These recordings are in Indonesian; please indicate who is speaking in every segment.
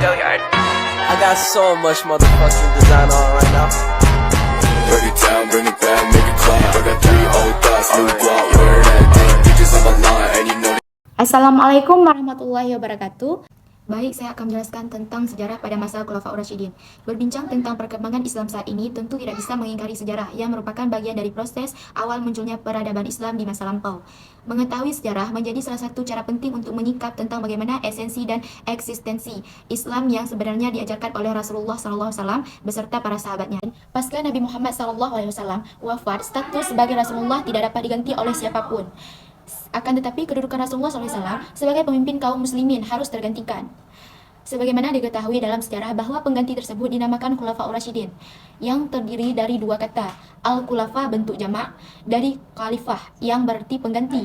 Speaker 1: I got so much motherfucking design on right now.
Speaker 2: Break it down, bring it back, make it clap. I got 3 old thoughts, new guap, where that thing, bitches on my line, and you know.
Speaker 3: Assalamualaikum warahmatullahi wabarakatuh. Baik, saya akan menjelaskan tentang sejarah pada masa Khulafaur Rasyidin. Berbincang tentang perkembangan Islam saat ini tentu tidak bisa mengingkari sejarah yang merupakan bagian dari proses awal munculnya peradaban Islam di masa lampau. Mengetahui sejarah menjadi salah satu cara penting untuk menyingkap tentang bagaimana esensi dan eksistensi Islam yang sebenarnya diajarkan oleh Rasulullah SAW beserta para sahabatnya. Pasca Nabi Muhammad SAW wafat, status sebagai Rasulullah tidak dapat diganti oleh siapapun. Akan tetapi kedudukan Rasulullah SAW sebagai pemimpin kaum muslimin harus tergantikan. Sebagaimana diketahui dalam sejarah bahwa pengganti tersebut dinamakan Khulafaur Rasyidin, yang terdiri dari dua kata. Al-Khulafa bentuk jamak dari khalifah yang berarti pengganti,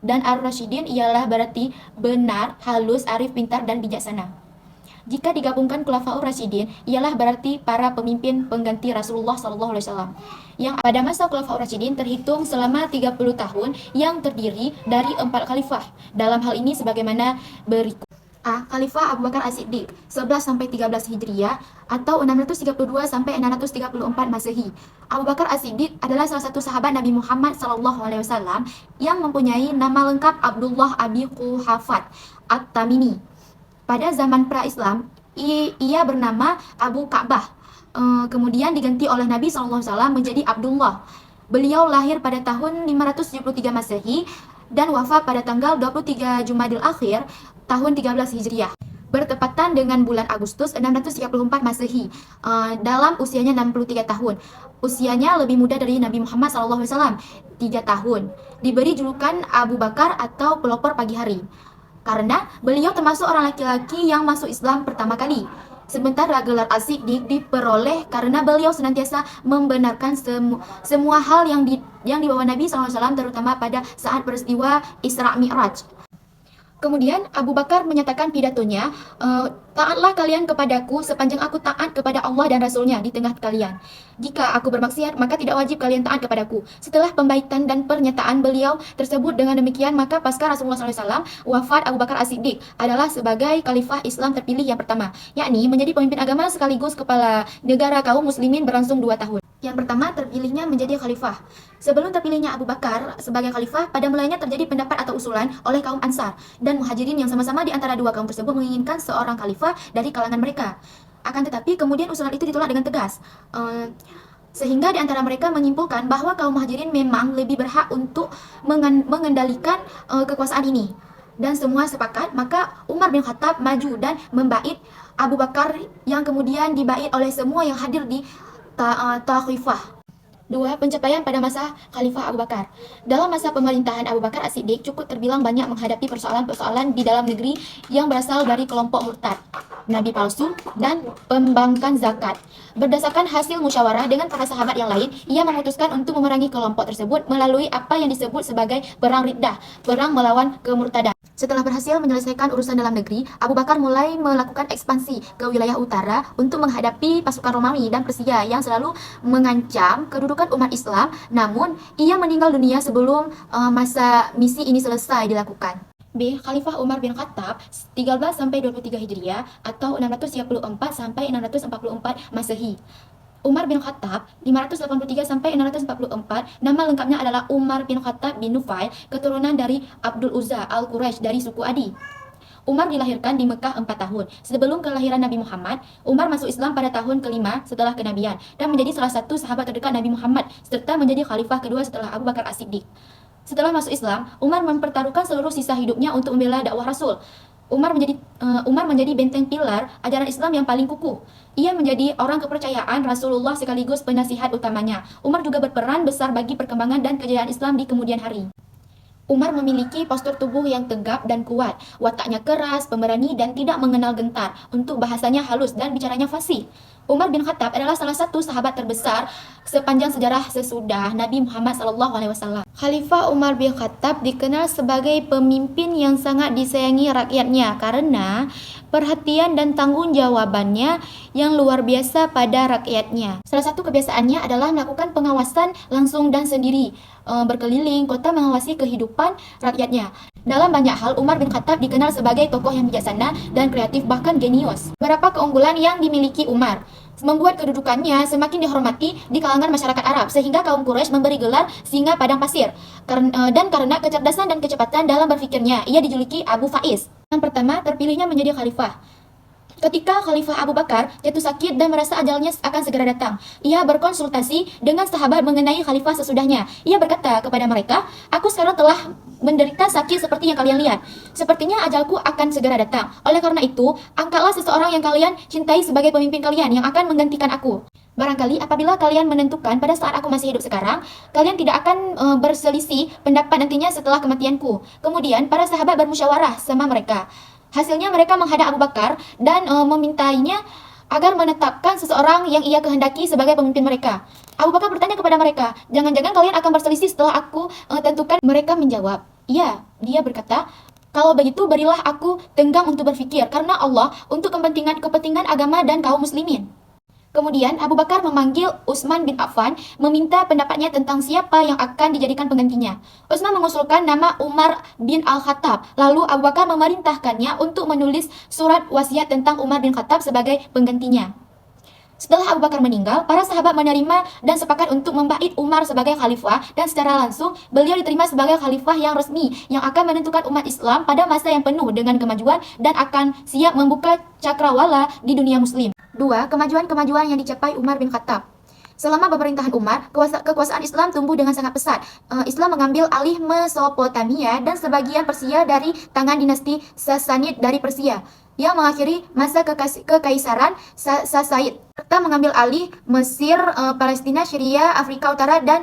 Speaker 3: dan Ar-Rasyidin ialah berarti benar, halus, arif, pintar, dan bijaksana. Jika digabungkan Khulafaur Rasyidin ialah berarti para pemimpin pengganti Rasulullah SAW yang pada masa Khulafaur Rasyidin terhitung selama 30 tahun yang terdiri dari 4 khalifah. Dalam hal ini sebagaimana berikut. A. Khalifah Abu Bakar As-Siddiq 11-13 Hijriah atau 632-634 Masehi. Abu Bakar As-Siddiq adalah salah satu sahabat Nabi Muhammad SAW yang mempunyai nama lengkap Abdullah Abi Quhafat At-Tamimi. Pada zaman pra-Islam, ia bernama Abu Ka'bah, kemudian diganti oleh Nabi SAW menjadi Abdullah. Beliau lahir pada tahun 573 Masehi dan wafat pada tanggal 23 Jumadil Akhir tahun 13 Hijriah. Bertepatan dengan bulan Agustus 634 Masehi, dalam usianya 63 tahun. Usianya lebih muda dari Nabi Muhammad SAW, 3 tahun. Diberi julukan Abu Bakar atau pelopor pagi hari, karena beliau termasuk orang laki-laki yang masuk Islam pertama kali. Sementara gelar As-Siddiq diperoleh karena beliau senantiasa membenarkan semua hal yang dibawa Nabi SAW, terutama pada saat peristiwa Isra Mi'raj. Kemudian Abu Bakar menyatakan pidatonya, taatlah kalian kepadaku sepanjang aku taat kepada Allah dan Rasulnya di tengah kalian. Jika aku bermaksiat, maka tidak wajib kalian taat kepadaku. Setelah pembaitan dan pernyataan beliau tersebut dengan demikian, maka pasca Rasulullah SAW wafat, Abu Bakar As-Siddiq adalah sebagai khalifah Islam terpilih yang pertama, yakni menjadi pemimpin agama sekaligus kepala negara kaum muslimin berlangsung 2 tahun. Yang pertama, terpilihnya menjadi khalifah. Sebelum terpilihnya Abu Bakar sebagai khalifah, pada mulanya terjadi pendapat atau usulan oleh kaum Ansar dan Muhajirin yang sama-sama di antara dua kaum tersebut menginginkan seorang khalifah dari kalangan mereka. Akan tetapi kemudian usulan itu ditolak dengan tegas. Sehingga di antara mereka menyimpulkan bahwa kaum Muhajirin memang lebih berhak untuk mengendalikan kekuasaan ini. Dan semua sepakat, maka Umar bin Khattab maju dan membait Abu Bakar yang kemudian dibait oleh semua yang hadir di Takhifah. 2. Pencapaian pada masa Khalifah Abu Bakar. Dalam masa pemerintahan Abu Bakar As-Siddiq cukup terbilang banyak menghadapi persoalan-persoalan di dalam negeri yang berasal dari kelompok murtad, nabi palsu, dan pembangkang zakat. Berdasarkan hasil musyawarah dengan para sahabat yang lain, ia memutuskan untuk memerangi kelompok tersebut melalui apa yang disebut sebagai perang riddah, perang melawan kemurtadan. Setelah berhasil menyelesaikan urusan dalam negeri, Abu Bakar mulai melakukan ekspansi ke wilayah utara untuk menghadapi pasukan Romawi dan Persia yang selalu mengancam kedudukan umat Islam. Namun, ia meninggal dunia sebelum masa misi ini selesai dilakukan. B. Khalifah Umar bin Khattab 13-23 Hijriah atau 634-644 Masehi. Umar bin Khattab 583-644, nama lengkapnya adalah Umar bin Khattab bin Nufail, keturunan dari Abdul Uzza al-Quraisy dari suku Adi. Umar dilahirkan di Mekah 4 tahun sebelum kelahiran Nabi Muhammad. Umar masuk Islam pada tahun ke-5 setelah kenabian dan menjadi salah satu sahabat terdekat Nabi Muhammad serta menjadi khalifah kedua setelah Abu Bakar As-Siddiq. Setelah masuk Islam, Umar mempertaruhkan seluruh sisa hidupnya untuk membela dakwah Rasul. Umar menjadi benteng pilar ajaran Islam yang paling kukuh. Ia menjadi orang kepercayaan Rasulullah sekaligus penasihat utamanya. Umar juga berperan besar bagi perkembangan dan kejayaan Islam di kemudian hari. Umar memiliki postur tubuh yang tegap dan kuat, wataknya keras, pemberani, dan tidak mengenal gentar. Untuk bahasanya halus dan bicaranya fasih. Umar bin Khattab adalah salah satu sahabat terbesar sepanjang sejarah sesudah Nabi Muhammad SAW. Khalifah Umar bin Khattab dikenal sebagai pemimpin yang sangat disayangi rakyatnya karena perhatian dan tanggung jawabannya yang luar biasa pada rakyatnya. Salah satu kebiasaannya adalah melakukan pengawasan langsung dan sendiri, berkeliling kota mengawasi kehidupan rakyatnya. Dalam banyak hal, Umar bin Khattab dikenal sebagai tokoh yang bijaksana dan kreatif, bahkan genius. Beberapa keunggulan yang dimiliki Umar membuat kedudukannya semakin dihormati di kalangan masyarakat Arab, sehingga kaum Quraisy memberi gelar singa padang pasir. Dan karena kecerdasan dan kecepatan dalam berfikirnya, ia dijuluki Abu Faiz. Yang pertama, terpilihnya menjadi khalifah. Ketika Khalifah Abu Bakar jatuh sakit dan merasa ajalnya akan segera datang, ia berkonsultasi dengan sahabat mengenai khalifah sesudahnya. Ia berkata kepada mereka, "Aku sekarang telah menderita sakit seperti yang kalian lihat. Sepertinya ajalku akan segera datang. Oleh karena itu, angkatlah seseorang yang kalian cintai sebagai pemimpin kalian yang akan menggantikan aku. Barangkali apabila kalian menentukan pada saat aku masih hidup sekarang, kalian tidak akan berselisih pendapat nantinya setelah kematianku." Kemudian para sahabat bermusyawarah sama mereka. Hasilnya mereka menghadap Abu Bakar dan memintainya agar menetapkan seseorang yang ia kehendaki sebagai pemimpin mereka. Abu Bakar bertanya kepada mereka, "Jangan-jangan kalian akan berselisih setelah aku tentukan?" Mereka menjawab, "Iya." Dia berkata, "Kalau begitu berilah aku tenggang untuk berfikir karena Allah untuk kepentingan agama dan kaum muslimin." Kemudian Abu Bakar memanggil Utsman bin Affan meminta pendapatnya tentang siapa yang akan dijadikan penggantinya. Utsman mengusulkan nama Umar bin Al-Khattab. Lalu Abu Bakar memerintahkannya untuk menulis surat wasiat tentang Umar bin Khattab sebagai penggantinya. Setelah Abu Bakar meninggal, para sahabat menerima dan sepakat untuk membait Umar sebagai khalifah, dan secara langsung beliau diterima sebagai khalifah yang resmi yang akan menentukan umat Islam pada masa yang penuh dengan kemajuan dan akan siap membuka cakrawala di dunia muslim. 2. Kemajuan-kemajuan yang dicapai Umar bin Khattab. Selama pemerintahan Umar, kekuasaan Islam tumbuh dengan sangat pesat. Islam mengambil alih Mesopotamia dan sebagian Persia dari tangan dinasti Sassanid dari Persia, yang mengakhiri masa kekaisaran Sasaid, serta mengambil alih Mesir, Palestina, Syria, Afrika Utara, dan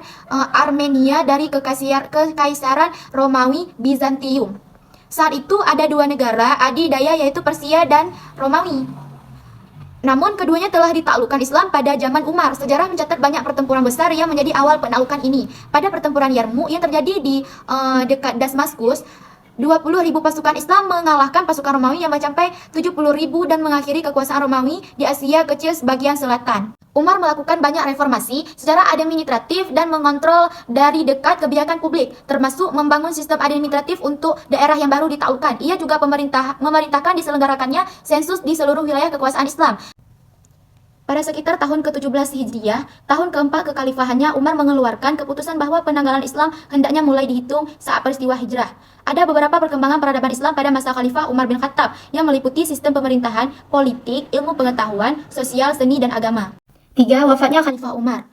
Speaker 3: Armenia dari kekaisaran Romawi Bizantium. Saat itu ada dua negara adidaya, yaitu Persia dan Romawi. Namun keduanya telah ditaklukkan Islam pada zaman Umar. Sejarah mencatat banyak pertempuran besar yang menjadi awal penaklukan ini. Pada pertempuran Yarmouk yang terjadi di dekat Damaskus, 20.000 pasukan Islam mengalahkan pasukan Romawi yang mencapai 70.000 dan mengakhiri kekuasaan Romawi di Asia Kecil sebagian selatan. Umar melakukan banyak reformasi secara administratif dan mengontrol dari dekat kebijakan publik, termasuk membangun sistem administratif untuk daerah yang baru ditaklukkan. Ia juga memerintahkan diselenggarakannya sensus di seluruh wilayah kekuasaan Islam. Pada sekitar tahun ke-17 Hijriah, tahun keempat kekhalifahannya, Umar mengeluarkan keputusan bahwa penanggalan Islam hendaknya mulai dihitung saat peristiwa hijrah. Ada beberapa perkembangan peradaban Islam pada masa Khalifah Umar bin Khattab yang meliputi sistem pemerintahan, politik, ilmu pengetahuan, sosial, seni, dan agama. 3. Wafatnya Khalifah Umar.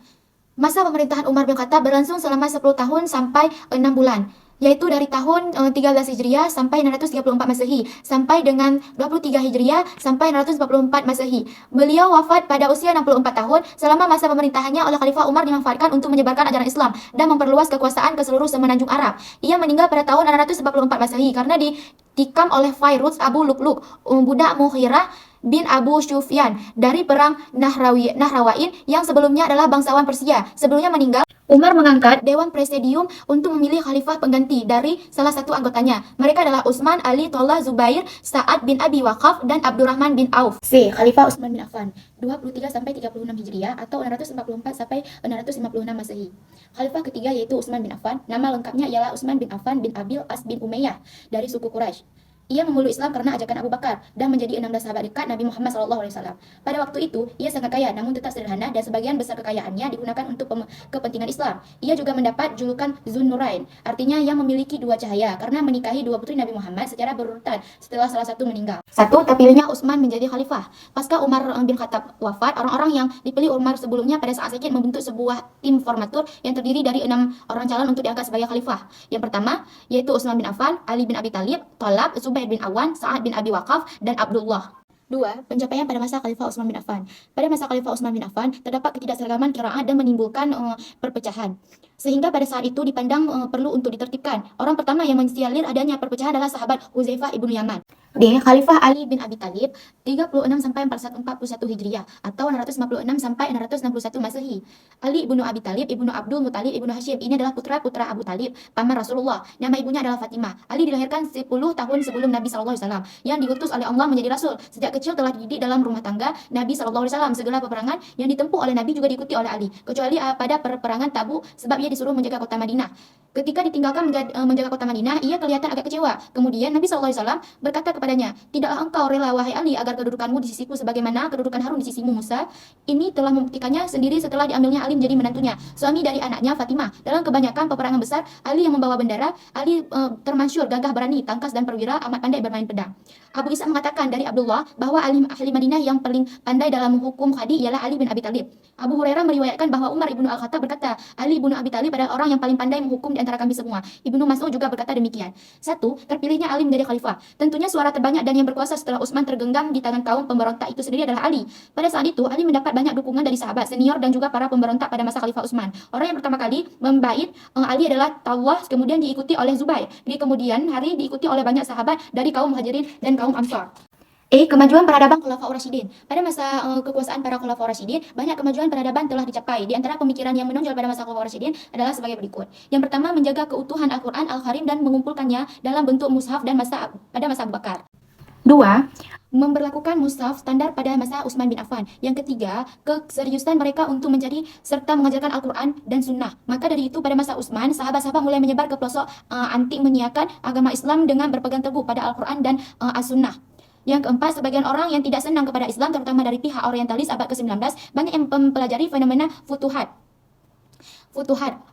Speaker 3: Masa pemerintahan Umar bin Khattab berlangsung selama 10 tahun sampai 6 bulan. Yaitu dari tahun 13 Hijriah sampai 634 Masehi sampai dengan 23 Hijriah sampai 644 Masehi. Beliau wafat pada usia 64 tahun. Selama masa pemerintahannya oleh Khalifah Umar dimanfaatkan untuk menyebarkan ajaran Islam dan memperluas kekuasaan ke seluruh semenanjung Arab. Ia meninggal pada tahun 644 Masehi karena ditikam oleh Fairuz Abu Lu'lu', budak Mughirah bin Abu Sufyan dari perang Nahrawain yang sebelumnya adalah bangsawan Persia. Sebelumnya meninggal, Umar mengangkat Dewan Presidium untuk memilih khalifah pengganti dari salah satu anggotanya. Mereka adalah Utsman, Ali, Tollah, Zubair, Sa'ad bin Abi Waqqas, dan Abdurrahman bin Auf. C. Khalifah Utsman bin Affan, 23 sampai 36 Hijriah atau 644 sampai 656 Masehi. Khalifah ketiga yaitu Utsman bin Affan. Nama lengkapnya ialah Utsman bin Affan bin Abil As bin Umayyah dari suku Quraisy. Ia memeluk Islam karena ajakan Abu Bakar dan menjadi 16 sahabat dekat Nabi Muhammad SAW. Pada waktu itu, ia sangat kaya namun tetap sederhana dan sebagian besar kekayaannya digunakan untuk kepentingan Islam. Ia juga mendapat julukan Zunnurain, artinya yang memiliki dua cahaya, karena menikahi dua putri Nabi Muhammad secara berurutan setelah salah satu meninggal. 1. Terpilihnya Utsman menjadi khalifah. Pasca Umar bin Khattab wafat, orang-orang yang dipilih Umar sebelumnya pada saat sakit membentuk sebuah tim formatur yang terdiri dari 6 orang calon untuk diangkat sebagai khalifah. Yang pertama, yaitu Utsman bin Affan, Ali bin Abi Thalib, Thalab, Zubair bin Awan, Sa'ad bin Abi Waqqas, dan Abdullah. 2. Pencapaian pada masa Khalifah Utsman bin Affan. Pada masa Khalifah Utsman bin Affan, terdapat ketidakseragaman qiraat dan menimbulkan perpecahan. Sehingga pada saat itu dipandang perlu untuk ditertibkan. Orang pertama yang mensialir adanya perpecahan adalah sahabat Huzaifah ibnu Yaman. D. Khalifah Ali bin Abi Thalib, 36 sampai 41 Hijriah atau 656 sampai 661 Masehi. Ali ibnu Abi Thalib ibnu Abdul Muthalib ibnu Hashim ini adalah putra-putra Abu Thalib, paman Rasulullah. Nama ibunya adalah Fatimah. Ali dilahirkan 10 tahun sebelum Nabi SAW yang diutus oleh Allah menjadi rasul. Sejak kecil telah dididik dalam rumah tangga Nabi SAW. Segala peperangan yang ditempuh oleh Nabi juga diikuti oleh Ali, kecuali pada peperangan Tabuk sebab ia ia disuruh menjaga kota Madinah. Ketika ditinggalkan menjaga kota Madinah, ia kelihatan agak kecewa. Kemudian Nabi SAW berkata kepadanya, "Tidaklah engkau rela, wahai Ali, agar kedudukanmu di sisiku sebagaimana kedudukan Harun di sisimu Musa?" Ini telah membuktikannya sendiri setelah diambilnya Ali menjadi menantunya, suami dari anaknya Fatimah. Dalam kebanyakan peperangan besar, Ali yang membawa bendera. Ali termasyhur gagah berani, tangkas dan perwira, amat pandai bermain pedang. Abu Ishaq mengatakan dari Abdullah bahwa ahli Madinah yang paling pandai dalam hukum hadis ialah Ali bin Abi Thalib. Abu Hurairah meriwayatkan bahwa Umar ibnu Al-Khattab berkata, Ali ibnu Abi Thalib adalah orang yang paling pandai menghukum di antara kami semua. Ibnu Mas'ud juga berkata demikian. 1. Terpilihnya Ali menjadi khalifah. Tentunya suara terbanyak dan yang berkuasa setelah Utsman tergenggam di tangan kaum pemberontak itu sendiri adalah Ali. Pada saat itu, Ali mendapat banyak dukungan dari sahabat senior dan juga para pemberontak pada masa Khalifah Utsman. Orang yang pertama kali membait Ali adalah Talwah, kemudian diikuti oleh Zubair. Di kemudian hari diikuti oleh banyak sahabat dari kaum Muhajirin dan kaum Ansar. Kemajuan peradaban Khulafaur Rasyidin. Pada masa kekuasaan para Khulafaur Rasyidin, banyak kemajuan peradaban telah dicapai. Di antara pemikiran yang menonjol pada masa Khulafaur Rasyidin adalah sebagai berikut. Yang pertama, menjaga keutuhan Al-Quran Al-Karim dan mengumpulkannya dalam bentuk mushaf dan pada masa Abu Bakar. 2. Memberlakukan mushaf standar pada masa Utsman bin Affan. Yang ketiga, keseriusan mereka untuk mencari serta mengajarkan Al-Quran dan Sunnah. Maka dari itu pada masa Utsman, sahabat-sahabat mulai menyebar ke pelosok anti menyiarkan agama Islam dengan berpegang teguh pada Al-Quran dan As-Sunnah. Yang keempat, sebagian orang yang tidak senang kepada Islam, terutama dari pihak orientalis abad ke-19, banyak yang mempelajari fenomena Futuhat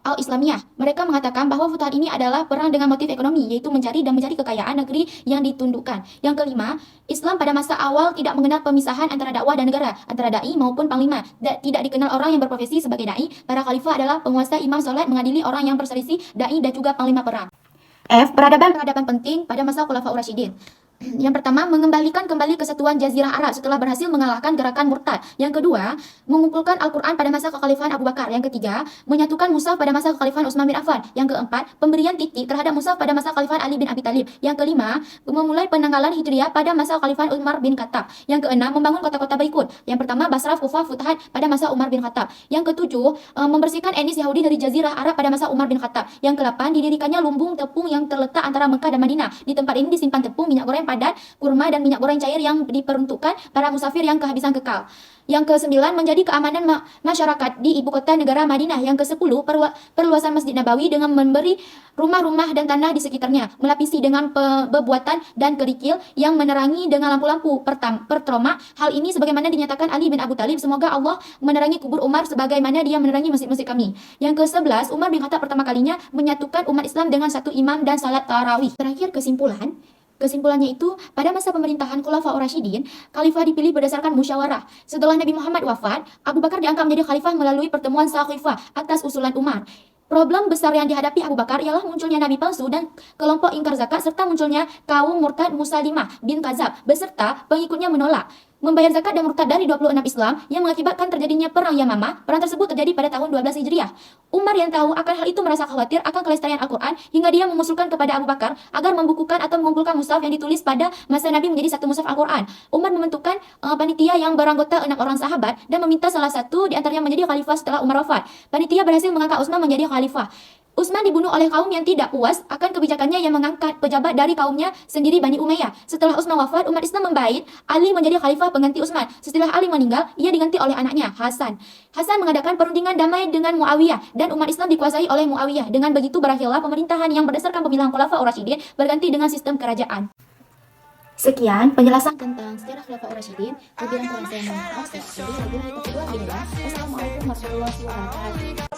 Speaker 3: al-Islamiyah. Mereka mengatakan bahwa futuhat ini adalah perang dengan motif ekonomi, yaitu mencari kekayaan negeri yang ditundukkan. Yang kelima, Islam pada masa awal tidak mengenal pemisahan antara dakwah dan negara, antara dai maupun panglima. Tidak dikenal orang yang berprofesi sebagai dai. Para khalifah adalah penguasa imam solat mengadili orang yang berselisih, dai dan juga panglima perang. F. Peradaban penting pada masa Khulafaur Rasyidin. Yang pertama, mengembalikan kembali kesatuan Jazirah Arab setelah berhasil mengalahkan gerakan murtad. Yang kedua, mengumpulkan Al-Quran pada masa kekhalifahan Abu Bakar. Yang ketiga, menyatukan mushaf pada masa kekhalifahan Utsman bin Affan. Yang keempat, pemberian titik terhadap mushaf pada masa kekhalifahan Ali bin Abi Thalib. Yang kelima, memulai penanggalan Hijriah pada masa kekhalifahan Umar bin Khattab. Yang keenam, membangun kota-kota berikut. Yang pertama, Basrah, Kufah, Futuhat pada masa Umar bin Khattab. Yang ketujuh, membersihkan etnis Yahudi dari Jazirah Arab pada masa Umar bin Khattab. Yang kedelapan, didirikannya lumbung tepung yang terletak antara Mekah dan Madinah. Di tempat ini disimpan tepung, minyak goreng padat, kurma, dan minyak goreng cair yang diperuntukkan para musafir yang kehabisan kekal. Yang ke-9, menjadi keamanan masyarakat di ibu kota negara Madinah. Yang ke-10, perluasan Masjid Nabawi dengan memberi rumah-rumah dan tanah di sekitarnya, melapisi dengan bebuatan dan kerikil yang menerangi dengan lampu-lampu pertama. Hal ini sebagaimana dinyatakan Ali bin Abu Thalib, semoga Allah menerangi kubur Umar sebagaimana dia menerangi masjid-masjid kami. Yang ke-11, Umar bin Khattab pertama kalinya menyatukan umat Islam dengan satu imam dan salat tarawih. Terakhir, Kesimpulannya itu, pada masa pemerintahan Khulafaur Rasyidin, khalifah dipilih berdasarkan musyawarah. Setelah Nabi Muhammad wafat, Abu Bakar diangkat menjadi khalifah melalui pertemuan Saqifah atas usulan Umar. Problem besar yang dihadapi Abu Bakar ialah munculnya nabi palsu dan kelompok ingkar zakat serta munculnya kaum murtad Musalimah bin Kazab beserta pengikutnya menolak membayar zakat dan murtad dari 26 Islam yang mengakibatkan terjadinya perang Yamamah. Perang tersebut terjadi pada tahun 12 Hijriah. Umar yang tahu akan hal itu merasa khawatir akan kelestarian Al-Quran hingga dia mengusulkan kepada Abu Bakar agar membukukan atau mengumpulkan mushaf yang ditulis pada masa Nabi menjadi satu mushaf Al-Quran. Umar membentukkan panitia yang beranggota 6 orang sahabat dan meminta salah satu di antaranya menjadi khalifah setelah Umar wafat. Panitia berhasil mengangkat Utsman menjadi khalifah. Utsman dibunuh oleh kaum yang tidak puas akan kebijakannya yang mengangkat pejabat dari kaumnya sendiri Bani Umayyah. Setelah Utsman wafat, umat Islam membait Ali menjadi khalifah pengganti Utsman. Setelah Ali meninggal, ia diganti oleh anaknya Hasan. Hasan mengadakan perundingan damai dengan Muawiyah dan umat Islam dikuasai oleh Muawiyah. Dengan begitu berakhirlah pemerintahan yang berdasarkan pemilihan Khulafaur Rasyidin berganti dengan sistem kerajaan. Sekian penjelasan tentang sejarah Khulafaur Rasyidin. Kelebihan kurang saya mohon maaf. Wassalamualaikum warahmatullahi wabarakatuh.